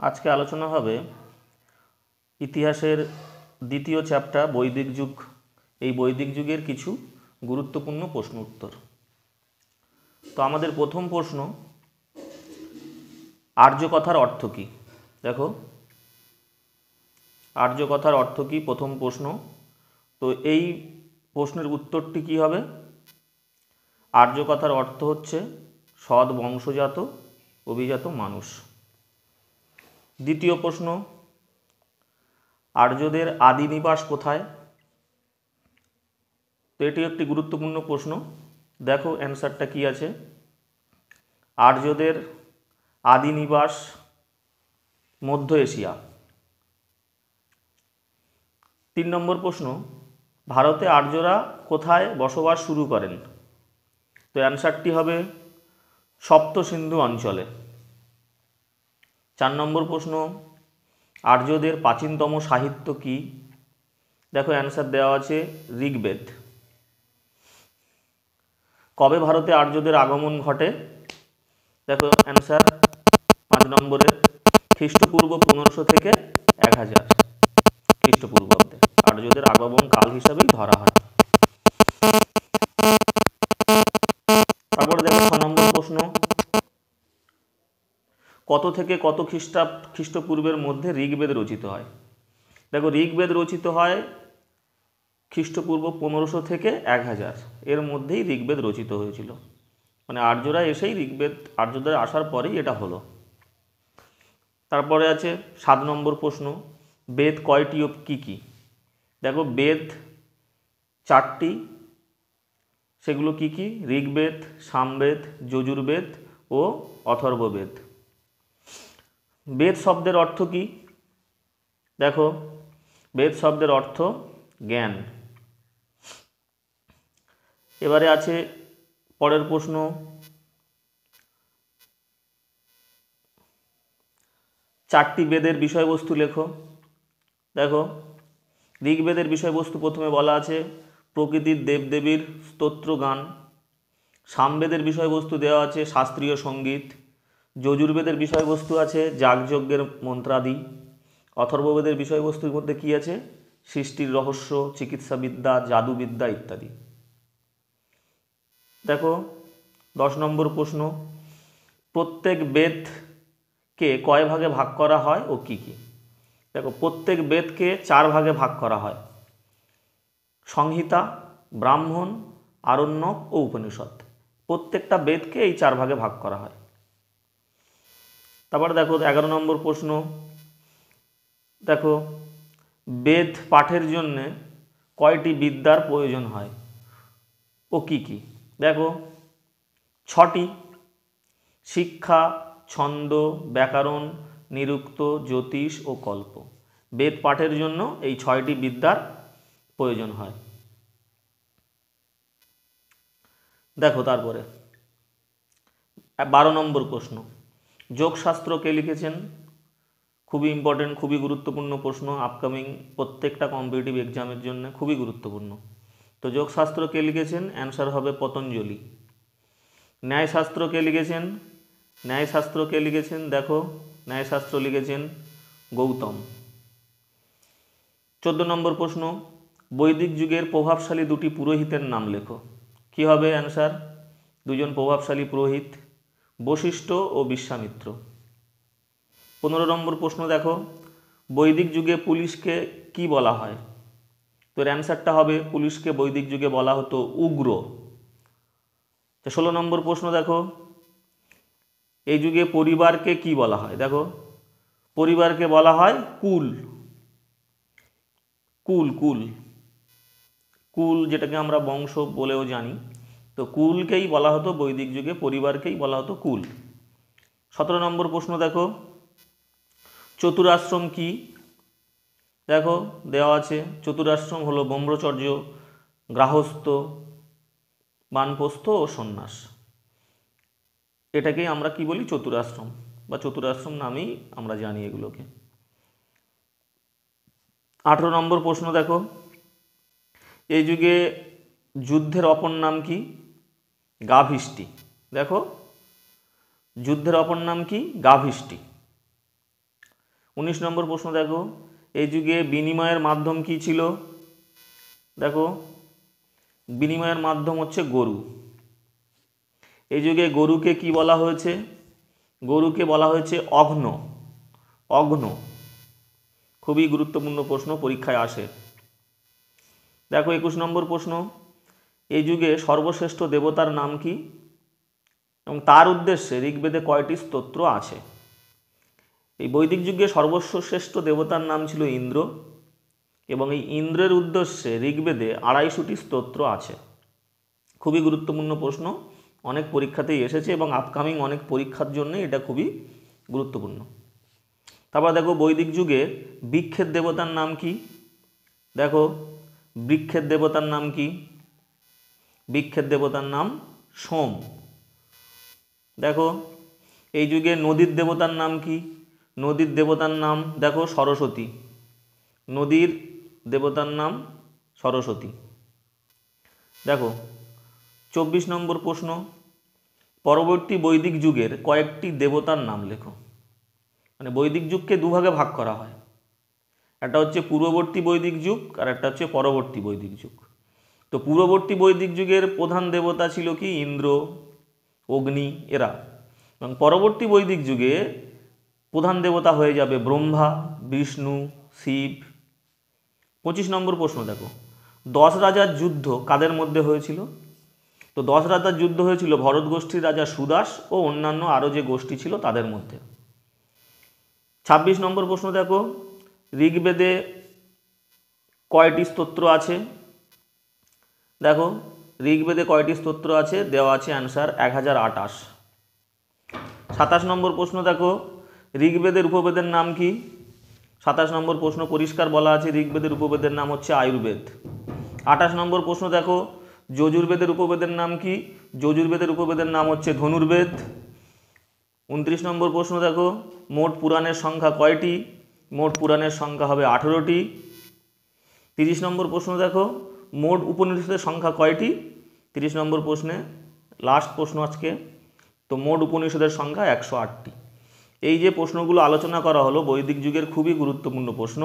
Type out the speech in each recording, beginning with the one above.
আজকে আলোচনা হবে ইতিহাসের দ্বিতীয় চ্যাপ্টার বৈদিক যুগ। এই বৈদিক যুগের কিছু গুরুত্বপূর্ণ প্রশ্ন উত্তর। তো আমাদের প্রথম প্রশ্ন, আর্য কথার অর্থ কী? দেখো, আর্য কথার অর্থ কী প্রথম প্রশ্ন। তো এই প্রশ্নের উত্তরটি কী হবে? আর্য কথার অর্থ হচ্ছে সৎ বংশজাত অভিজাত মানুষ। দ্বিতীয় প্রশ্ন, আর্যদের আদি নিবাস কোথায়? তো এটি একটি গুরুত্বপূর্ণ প্রশ্ন। দেখো অ্যান্সারটা কি আছে। আর্যদের আদি নিবাস মধ্য এশিয়া। 3 নম্বর প্রশ্ন, ভারতে আর্যরা কোথায় বসবাস শুরু করেন? তো অ্যান্সারটি হবে সপ্ত সিন্ধু অঞ্চলে। 4 নম্বর প্রশ্ন, আর্যদের প্রাচীনতম সাহিত্য কি? দেখো অ্যান্সার দেওয়া আছে ঋগ্বেদ। কবে ভারতে আর্যদের আগমন ঘটে? দেখো অ্যান্সার 5 নম্বরে খ্রিস্টপূর্ব 1500 থেকে 1000 খ্রিস্টপূর্বাব্দে আর্যদের আগমন কাল হিসাবেই ধরা হয়। তারপরে দেখো 6 নম্বর প্রশ্ন, কত থেকে কত খ্রিস্টপূর্বের মধ্যে ঋগ্বেদ রচিত হয়? দেখো ঋগ্বেদ রচিত হয় খ্রিস্টপূর্ব 1500 থেকে 1000 এর মধ্যেই ঋগ্বেদ রচিত হয়েছিল। মানে আর্যরা এসেই ঋগ্বেদ, আর্যদের আসার পরেই এটা হলো। তারপরে আছে 7 নম্বর প্রশ্ন, বেদ কয়টি ও কী কী? দেখো বেদ 4টি, সেগুলো কি কি? ঋগ্বেদ, সামবেদ, যজুর্বেদ ও অথর্ববেদ। বেদ শব্দের অর্থ কি? দেখো বেদ শব্দের অর্থ জ্ঞান। এবারে আছে পরের প্রশ্ন, চারটি বেদের বিষয়বস্তু লেখো। দেখো ঋগ্বেদের বিষয়বস্তু প্রথমে বলা আছে প্রকৃতির দেবদেবীর স্তোত্র গান। সামবেদের বিষয়বস্তু দেওয়া আছে শাস্ত্রীয় সঙ্গীত। যজুর্বেদের বিষয়বস্তু আছে যাগযজ্ঞের মন্ত্রাদি। অথর্ববেদের বিষয়বস্তুর মধ্যে কি আছে? সৃষ্টির রহস্য, চিকিৎসাবিদ্যা, জাদুবিদ্যা ইত্যাদি। দেখো 10 নম্বর প্রশ্ন, প্রত্যেক বেদকে কয় ভাগে ভাগ করা হয় ও কি কি? দেখো প্রত্যেক বেদকে 4 ভাগে ভাগ করা হয়, সংহিতা, ব্রাহ্মণ, আরণ্যক ও উপনিষদ। প্রত্যেকটা বেদকে এই 4 ভাগে ভাগ করা হয়। তারপরে দেখো 11 নম্বর প্রশ্ন, দেখো বেদ পাঠের জন্য কয়টি বিদ্যার প্রয়োজন হয় ও কি কি? দেখো 6টি, শিক্ষা, ছন্দ, ব্যাকরণ, নিরুক্ত, জ্যোতিষ ও কল্প। বেদ পাঠের জন্য এই 6টি বিদ্যার প্রয়োজন হয়। দেখো তারপরে 12 নম্বর প্রশ্ন, যোগশাস্ত্র কে লিখেছেন? খুবই ইম্পর্টেন্ট, খুবই গুরুত্বপূর্ণ প্রশ্ন, আপকামিং প্রত্যেকটা কম্পিটিটিভ এক্সামের জন্য খুবই গুরুত্বপূর্ণ। তো যোগশাস্ত্র কে লিখেছেন? অ্যান্সার হবে পতঞ্জলি। ন্যায়শাস্ত্র কে লিখেছেন? ন্যায়শাস্ত্র কে লিখেছেন? দেখো ন্যায়শাস্ত্র লিখেছেন গৌতম। 14 নম্বর প্রশ্ন, বৈদিক যুগের প্রভাবশালী 2টি পুরোহিতের নাম লেখো। কি হবে অ্যান্সার? 2জন প্রভাবশালী পুরোহিত, বশিষ্ঠ ও বিশ্বামিত্র। 15 নম্বর প্রশ্ন, দেখো বৈদিক যুগে পুলিশকে কি বলা হয়? তো এর অ্যান্সারটা হবে পুলিশকে বৈদিক যুগে বলা হতো উগ্র। 16 নম্বর প্রশ্ন, দেখো এই যুগে পরিবারকে কি বলা হয়? দেখো পরিবারকে বলা হয় কুল। কুল কুল কুল যেটাকে আমরা বংশ বলেও জানি, তো কুলকেই বলা হতো বৈদিক যুগে, পরিবারকেই বলা হতো কুল। 17 নম্বর প্রশ্ন, দেখো চতুরাশ্রম কি? দেখো দেওয়া আছে চতুরাশ্রম হলো ব্রহ্মচর্য, গার্হস্থ্য, বানপ্রস্থ ও সন্ন্যাস। এটাকেই আমরা কি বলি? চতুরাশ্রম বা চতুরাশ্রম নামেই আমরা জানি এগুলোকে। 18 নম্বর প্রশ্ন, দেখো এই যুগে যুদ্ধের অপর নাম কি? গাভিষ্টি। দেখো যুদ্ধের অপর নাম কি? গাভিষ্টি। 19 নম্বর প্রশ্ন দেখো, এই যুগে বিনিময়ের মাধ্যম কি ছিল? দেখো, বিনিময়ের মাধ্যম হচ্ছে গরু। এই যুগে গরুকে কি বলা হয়েছে? গরুকে বলা হয়েছে অঘ্ন। অঘ্ন খুবই গুরুত্বপূর্ণ প্রশ্ন, পরীক্ষায় আসে। দেখো 21 নম্বর প্রশ্ন, এই যুগে সর্বশ্রেষ্ঠ দেবতার নাম কি এবং তার উদ্দেশ্যে ঋগ্বেদে কয়টি স্তোত্র আছে? এই বৈদিক যুগে সর্বশ্রেষ্ঠ দেবতার নাম ছিল ইন্দ্র এবং এই ইন্দ্রের উদ্দেশ্যে ঋগ্বেদে 250টি স্তোত্র আছে। খুবই গুরুত্বপূর্ণ প্রশ্ন, অনেক পরীক্ষাতেই এসেছে এবং আপকামিং অনেক পরীক্ষার জন্য এটা খুবই গুরুত্বপূর্ণ। তারপর দেখো, বৈদিক যুগে বৃক্ষের দেবতার নাম কি? দেখো, বৃক্ষের দেবতার নাম কি? বৃক্ষের দেবতার নাম সোম। দেখো, এই যুগে নদীর দেবতার নাম কি? নদীর দেবতার নাম দেখো সরস্বতী। নদীর দেবতার নাম সরস্বতী। দেখো 24 নম্বর প্রশ্ন, পরবর্তী বৈদিক যুগের কয়েকটি দেবতার নাম লেখো। মানে বৈদিক যুগকে দুভাগে ভাগ করা হয়, একটা হচ্ছে পূর্ববর্তী বৈদিক যুগ আর একটা হচ্ছে পরবর্তী বৈদিক যুগ। তো পূর্ববর্তী বৈদিক যুগের প্রধান দেবতা ছিল কি? ইন্দ্র, অগ্নি, এরা। এবং পরবর্তী বৈদিক যুগে প্রধান দেবতা হয়ে যাবে ব্রহ্মা, বিষ্ণু, শিব। 25 নম্বর প্রশ্ন দেখো, 10 রাজার যুদ্ধ কাদের মধ্যে হয়েছিল? তো 10 রাজার যুদ্ধ হয়েছিল ভরত গোষ্ঠীর রাজা সুদাস ও অন্যান্য আরও যে গোষ্ঠী ছিল তাদের মধ্যে। 26 নম্বর প্রশ্ন দেখো, ঋগ্বেদে কয়টি স্তোত্র আছে? দেখো, ঋগ্বেদে কয়টি স্তোত্র আছে? দেওয়া আছে অ্যান্সার 1028। 27 নম্বর প্রশ্ন দেখো, ঋগ্বেদের উপবেদের নাম কি? 27 নম্বর প্রশ্ন পরিষ্কার বলা আছে ঋগ্বেদের উপবেদের নাম হচ্ছে আয়ুর্বেদ। 28 নম্বর প্রশ্ন দেখো, যজুর্বেদের উপবেদের নাম কি? যজুর্বেদের উপবেদের নাম হচ্ছে ধনুর্বেদ। 29 নম্বর প্রশ্ন দেখো, মোট পুরাণের সংখ্যা কয়টি? মোট পুরাণের সংখ্যা হবে 18টি। 30 নম্বর প্রশ্ন দেখো, মোট উপনিষদের সংখ্যা কয়টি? 30 নম্বর প্রশ্নে লাস্ট প্রশ্ন আজকে। তো মোট উপনিষদের সংখ্যা 108টি। এই যে প্রশ্নগুলো আলোচনা করা হলো বৈদিক যুগের খুবই গুরুত্বপূর্ণ প্রশ্ন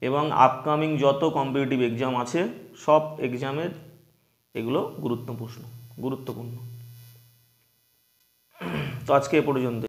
এবং আপকামিং যত কম্পিটিটিভ এক্সাম আছে সব এক্সামের এগুলো গুরুত্বপূর্ণ। তো আজকে এ পর্যন্ত।